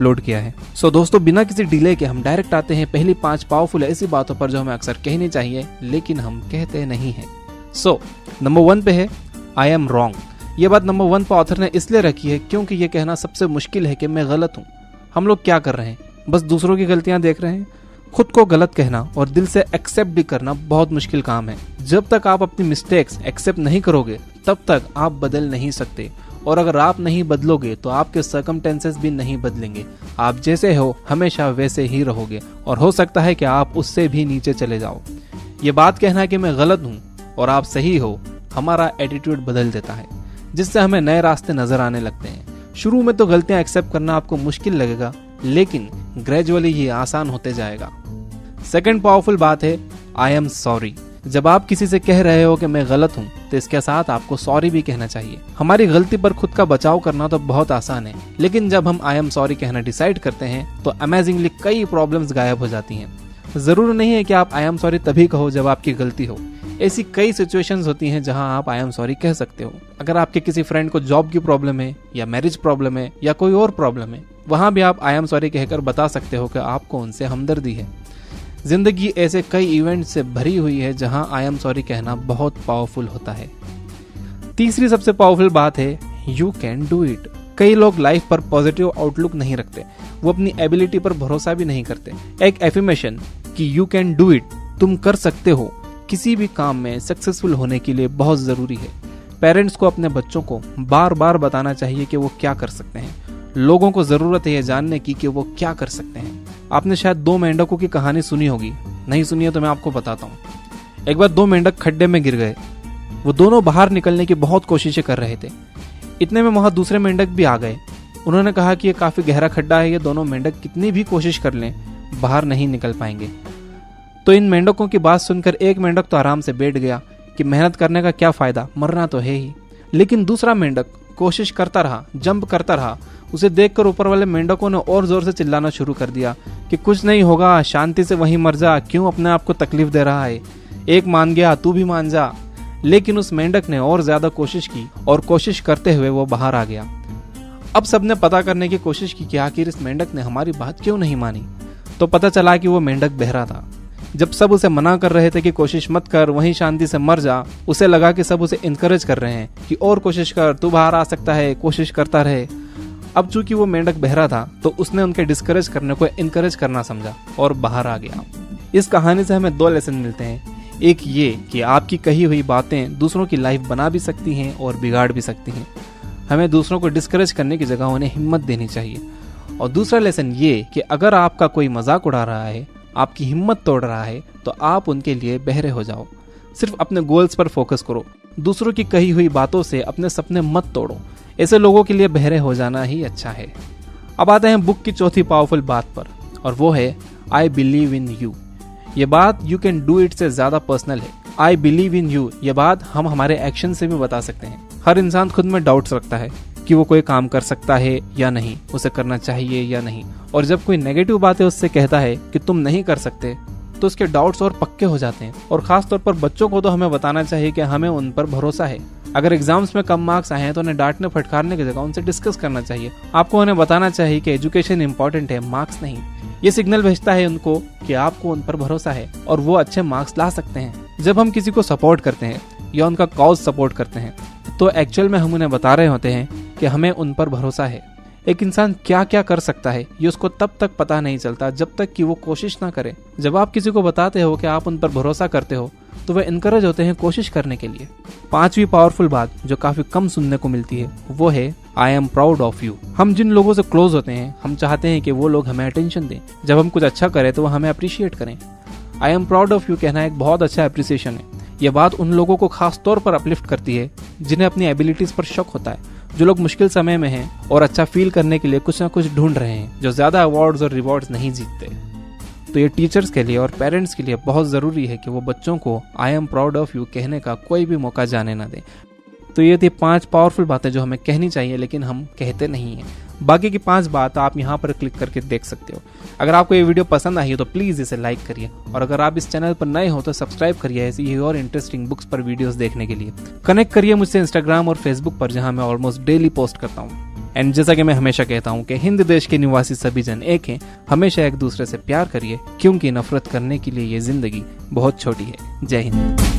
Upload किया है। सो दोस्तों, बिना किसी डिले के हम डायरेक्ट आते हैं पहली 5 पावरफुल ऐसी बातों पर जो हमें अक्सर कहनी चाहिए लेकिन हम कहते नहीं हैं। सो नंबर 1 पे है आई एम रॉन्ग। ये बात नंबर 1 पर ऑथर ने इसलिए रखी है क्योंकि ये कहना सबसे मुश्किल है कि मैं गलत हूँ। हम लोग क्या कर रहे हैं, बस दूसरों की गलतियां देख रहे हैं। खुद को गलत कहना और दिल से एक्सेप्ट भी करना बहुत मुश्किल काम है। जब तक आप अपनी मिस्टेक्स एक्सेप्ट नहीं करोगे तब तक आप बदल नहीं सकते, और अगर आप नहीं बदलोगे तो आपके सर्कमस्टेंसेस भी नहीं बदलेंगे। आप जैसे हो हमेशा वैसे ही रहोगे और हो सकता है कि आप उससे भी नीचे चले जाओ। ये बात कहना कि मैं गलत हूँ और आप सही हो हमारा एटीट्यूड बदल देता है, जिससे हमें नए रास्ते नजर आने लगते हैं। शुरू में तो गलतियां एक्सेप्ट करना आपको मुश्किल लगेगा, लेकिन ग्रेजुअली ये आसान होते जाएगा। सेकंड पावरफुल बात है आई एम सॉरी। जब आप किसी से कह रहे हो कि मैं गलत हूँ तो इसके साथ आपको सॉरी भी कहना चाहिए। हमारी गलती पर खुद का बचाव करना तो बहुत आसान है, लेकिन जब हम आई एम सॉरी कहना डिसाइड करते हैं तो अमेजिंगली कई प्रॉब्लम्स गायब हो जाती हैं। जरूरी नहीं है कि आप आई एम सॉरी तभी कहो जब आपकी गलती हो। ऐसी कई सिचुएशंस होती हैं जहां आप आई एम सॉरी कह सकते हो। अगर आपके किसी फ्रेंड को जॉब की प्रॉब्लम है या मैरिज प्रॉब्लम है या कोई और प्रॉब्लम है, वहां भी आप आई एम सॉरी कहकर बता सकते हो कि आपको उनसे हमदर्दी है। जिंदगी ऐसे कई इवेंट से भरी हुई है जहां आई एम सॉरी कहना बहुत पावरफुल होता है। तीसरी सबसे पावरफुल बात है यू कैन डू इट। कई लोग लाइफ पर पॉजिटिव आउटलुक नहीं रखते, वो अपनी एबिलिटी पर भरोसा भी नहीं करते। एक एफर्मेशन कि यू कैन डू इट, तुम कर सकते हो, किसी भी काम में सक्सेसफुल होने के लिए बहुत जरूरी है। पेरेंट्स को अपने बच्चों को बार बार बताना चाहिए कि वो क्या कर सकते हैं। लोगों को जरूरत है ये जानने की कि वो क्या कर सकते हैं। आपने शायद 2 मेंढकों की कहानी सुनी होगी, नहीं सुनी है तो मैं आपको बताता हूँ। एक बार 2 मेंढक खड्डे में गिर गए। वो दोनों बाहर निकलने की बहुत कोशिशें कर रहे थे। इतने में वहां दूसरे मेंढक भी आ गए। उन्होंने कहा कि ये काफी गहरा खड्डा है, ये दोनों मेंढक कितनी भी कोशिश कर लें बाहर नहीं निकल पाएंगे। तो इन मेंढकों की बात सुनकर एक मेंढक तो आराम से बैठ गया कि मेहनत करने का क्या फायदा, मरना तो है ही। लेकिन दूसरा मेंढक कोशिश करता रहा, जंप करता रहा। उसे देखकर ऊपर वाले मेंढकों ने और जोर से चिल्लाना शुरू कर दिया कि कुछ नहीं होगा, शांति से वहीं मर जा, क्यों अपने आप को तकलीफ दे रहा है। एक मान गया, तू भी मान जा। लेकिन उस मेंढक ने और ज्यादा कोशिश की और कोशिश करते हुए वो बाहर आ गया। अब सबने पता करने की कोशिश की कि आखिर इस मेंढक ने हमारी बात क्यों नहीं मानी। तो पता चला कि वो मेंढक बहरा था। जब सब उसे मना कर रहे थे कि कोशिश मत कर, वहीं शांति से मर जा, उसे लगा कि सब उसे इनकरेज कर रहे हैं कि और कोशिश कर, तू बाहर आ सकता है, कोशिश करता रहे। अब चूंकि वो मेंढक बहरा था तो उसने उनके डिस्करेज करने को इनकरेज करना समझा और बाहर आ गया। इस कहानी से हमें 2 लेसन मिलते हैं। एक ये कि आपकी कही हुई बातें दूसरों की लाइफ बना भी सकती हैं और बिगाड़ भी सकती हैं। हमें दूसरों को डिस्करेज करने की जगह उन्हें हिम्मत देनी चाहिए। और दूसरा लेसन ये कि अगर आपका कोई मजाक उड़ा रहा है, आपकी हिम्मत तोड़ रहा है, तो आप उनके लिए बहरे हो जाओ। सिर्फ अपने गोल्स पर फोकस करो। दूसरों की कही हुई बातों से अपने सपने मत तोड़ो। ऐसे लोगों के लिए बहरे हो जाना ही अच्छा है। अब आते हैं बुक की चौथी पावरफुल बात पर, और वो है आई बिलीव इन यू। ये बात यू कैन डू इट से ज्यादा पर्सनल है। आई बिलीव इन यू ये बात हम हमारे एक्शन से भी बता सकते हैं। हर इंसान खुद में डाउट्स रखता है कि वो कोई काम कर सकता है या नहीं, उसे करना चाहिए या नहीं। और जब कोई नेगेटिव बातें उससे कहता है कि तुम नहीं कर सकते, तो उसके डाउट्स और पक्के हो जाते हैं। और खास तौर पर बच्चों को तो हमें बताना चाहिए कि हमें उन पर भरोसा है। अगर एग्जाम्स में कम मार्क्स आए हैं तो उन्हें डांटने फटकारने की जगह उनसे डिस्कस करना चाहिए। आपको उन्हें बताना चाहिए कि एजुकेशन इंपॉर्टेंट है, मार्क्स नहीं। ये सिग्नल भेजता है उनको कि आपको उन पर भरोसा है और वो अच्छे मार्क्स ला सकते हैं। जब हम किसी को सपोर्ट करते हैं या उनका कॉज सपोर्ट करते हैं तो एक्चुअल में हम उन्हें बता रहे होते हैं कि हमें उन पर भरोसा है। एक इंसान क्या क्या कर सकता है ये उसको तब तक पता नहीं चलता जब तक कि वो कोशिश ना करे। जब आप किसी को बताते हो कि आप उन पर भरोसा करते हो तो वे इनकरेज होते हैं कोशिश करने के लिए। 5वीं पावरफुल बात जो काफी कम सुनने को मिलती है वो है I am proud of you. हम जिन लोगों से क्लोज होते हैं हम चाहते हैं कि वो लोग हमें अटेंशन दें। जब हम कुछ अच्छा करें तो वो हमें अप्रिशिएट करें। I am proud of you कहना एक बहुत अच्छा अप्रिसिएशन है। यह बात उन लोगों को खास तौर पर अपलिफ्ट करती है जिन्हें अपनी एबिलिटीज पर शक होता है, जो लोग मुश्किल समय में हैं और अच्छा फील करने के लिए कुछ ना कुछ ढूंढ रहे हैं, जो ज्यादा अवार्ड्स और रिवॉर्ड्स नहीं जीतते। तो ये टीचर्स के लिए और पेरेंट्स के लिए बहुत जरूरी है कि वो बच्चों को I am proud of you कहने का कोई भी मौका जाने ना दें। तो ये थी 5 पावरफुल बातें जो हमें कहनी चाहिए लेकिन हम कहते नहीं हैं। बाकी की 5 बात आप यहाँ पर क्लिक करके देख सकते हो। अगर आपको ये वीडियो पसंद आई हो तो प्लीज इसे लाइक करिए, और अगर आप इस चैनल पर नए हो तो सब्सक्राइब करिए ऐसी ही और इंटरेस्टिंग बुक्स पर वीडियोस देखने के लिए। कनेक्ट करिए मुझसे इंस्टाग्राम और फेसबुक पर, जहां मैं ऑलमोस्ट डेली पोस्ट करता हूँ। एंड जैसा कि मैं हमेशा कहता हूँ कि हिंद देश के निवासी सभी जन एक हैं, हमेशा एक दूसरे से प्यार करिए, क्योंकि नफरत करने के लिए ये जिंदगी बहुत छोटी है। जय हिंद।